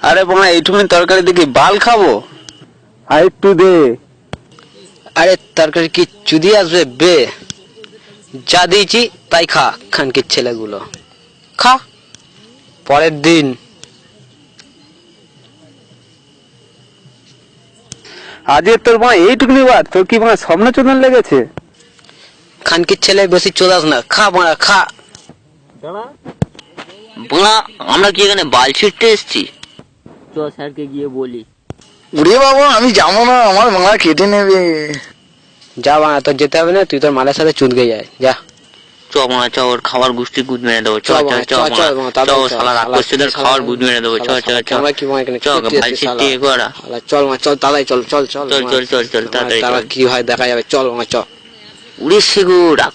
আরে বোনা এইটুকুনি তরকারি দেখি বাল খাবো, আর একটু দে। আরে তরকারি কি চুদি আসবে বে? যা দিয়েছি তাই খা, খানকির ছেলেগুলো খা। পরের দিন আজকে তোর মা এইটুকুনি বাদ, তোর কি মা স্বপ্ন চোদন লেগেছে? খানকির ছেলে বেশি চোদাস না, খা মারা খা। বোনা আমরা কি এখানে বাল ছিটতে এসছি? চ স্যারকে গিয়ে বলি। উড়ে বাবা আমি যাবো না, আমার মালা কেটে নেবে। যা বানা, তোর যেতে হবে না, তুই তোর মালের সাথে চুদকে যায় যা। চ বোনা চ, ওর খাবার গুষ্টি গুদ মেরে দেবো। চ চল চ বোনা, চ চল, চল বোনা, চ, তাড়াতাড়ি চল। শালা রাগ করছে, তোর খাবার গুদ মেরে দেবো। চ চ চ আমরা কি মা এখানে চ, খেতে বাল এসেছি, ছিটতে শালা। এ করা। শালা, চল মা চল, তাড়াতাড়ি চল চল চল চল মা। চল চল চল তাড়াতাড়ি তারা চল। কি হয় দেখা যাবে, চল মা চ। উড়ে শিগু রাগ।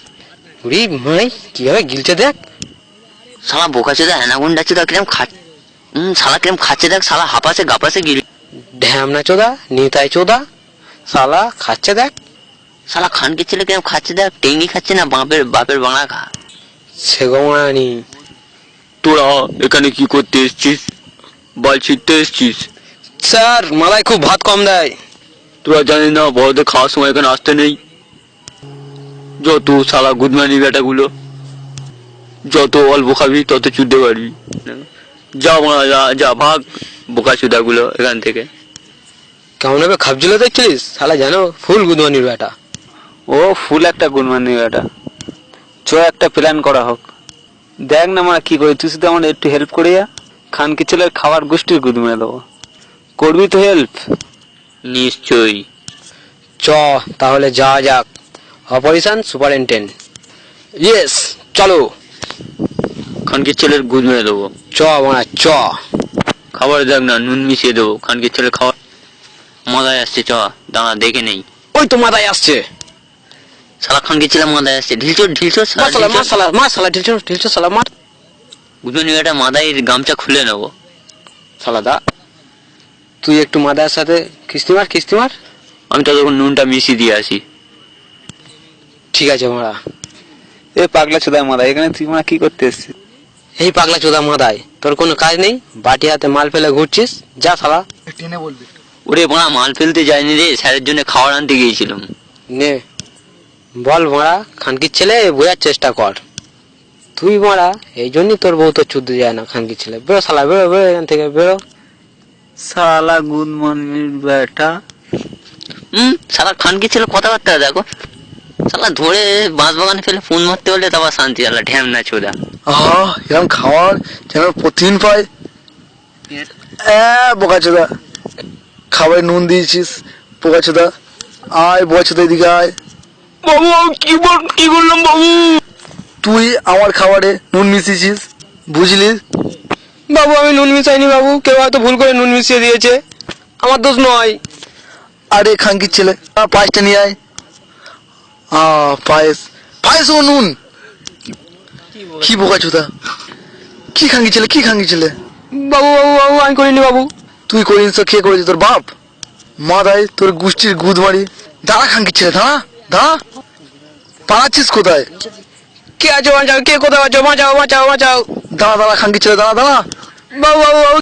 উড়ি মাই কিভাবে গিলছে দেখ। শালা বোকাচ্ছে দেখ, হেনা গুন্ডাচ্ছে দেখ কিরম খা, শালা কিরম খাচ্ছে দেখ, শালা হাঁপাছে গাপাছে গিল। ঢ্যামনা চোদা, নিতাই চোদা, শালা খাচ্ছে দেখ। শালা খানকে ছেলে কিরম খাচ্ছে দেখ, টেঙ্গি খাচ্ছে না বাপের বাপের বাংলা খা। সে গোমানি। তোরা এখানে কি করতে এসছিস? বাল ছিটতে এসছিস? স্যার মালাই খুব ভাত কম দেয়। তোরা জানিস না বড়দের খাওয়ার সময় এখানে আসতে নেই? যত শালা গুদমানি বেটাগুলো, যত অল্প খাবি তত চুদতে পারবি। যা মারা যা যা ভাগ বোকা চুদাগুলো এখান থেকে। কেমন হবে খাবছিল দেখছিস, শালা জানো ফুল গুদমানির বেটা। ও ফুল একটা গুণমানি এটা। চ একটা প্ল্যান করা হোক। দেখ না মা কি করি, তুই শুধু আমার একটু হেল্প করে যা। খানকি ছেলের খাবার গোষ্ঠীর গুদ মেরে দেবো, করবি তো হেল্প? নিশ্চয়ই। চ তাহলে যা যাক, অপারেশন সুপারিনটেন্ডেন্ট। ইয়েস চলো। খানকির ছেলের গুদ মেরে দেবো। চ বাড়া চ। খাবার দেখ না, নুন মিশিয়ে দেবো। খানকির ছেলের খাবার মজায় আসছে, চ দাঁড়া দেখে নেই। ওই তো মাথায় আসছে। শালা খানকির ছেলে মজায় আসছে, ঢিলচো ঢিলচো মাসালা মাসালা মাসালা ঢিলছো ঢিলছো শালা মার। গুদমানি বেটা মাথায় গামছা খুলে নেবো। শালা দা তুই একটু মাদার সাথে কিস্তি মার কিস্তি মার। আমি ততক্ষণ নুনটা মিশিয়ে দিয়ে আসি। ঠিক আছে মারা। এ পাগলা চোদায় মাদা, এখানে তুই মা কি করতে এসছিস? এই পাগলা চোদা মাদায় তোর কোনো কাজ নেই, বাটি হাতে মাল ফেলে ঘুরছিস, যা শালা। ওরে বোনা মাল ফেলতে যায়নি রে, স্যারের জন্য খাবার আনতে গিয়েছিলাম। নে বল মারা, খানকির ছেলে বোঝার চেষ্টা কর। তুই মারা এই জন্যই তোর বউ তো চুদ্দ যায় না, খানকির ছেলে। বেরো শালা বেরো বেরো এখান থেকে বেরো। শালা গুণমানির বেটা। শালা খানকির ছেলে কথাবার্তা দেখো, শালা ধরে বাঁশ বাগানে ফেলে ফোন মারতে বললে তারপর শান্তি। শালা ঢ্যাম না চোদা। এরকম খাওয়ার যেন প্রতিদিন পাই। বোকা চোদা, খাবারে নুন দিয়েছিস বোকা চোদা। আয় বোকা চোদা এদিকে আয়। বাবু কি করলাম বাবু? তুই আমার খাবারে নুন মিশিয়েছিস, বুঝলি? বাবু আমি নুন মিশাইনি বাবু, কেউ হয়তো ভুল করে নুন মিশিয়ে দিয়েছে, আমার দোষ নয়। আরে খানকির ছেলে, পায়েসটা নিয়ে আয়। পায়েস পায়েস ও নুন। কি বোকা চোদা, কি খানকি ছেলে, কি খানকি ছেলে? বাবু বাবু বাবু আমি করিনি বাবু। তুই করিস তো কে করেছে? তোর বাপ। মাদায় তোর গোষ্ঠীর গুদ মারি। দাঁড়া খানকির ছেলে, দাঁড়া দাঁড়া। পালাচ্ছিস কোথায়? কে আছো বাঁচাও, কে কোথাও আছো, বাঁচাও বাঁচাও বাঁচাও। দাঁড়া দাঁড়া খানকির ছেলে, দাঁড়া দাঁড়া। বাবু বাবু বাবু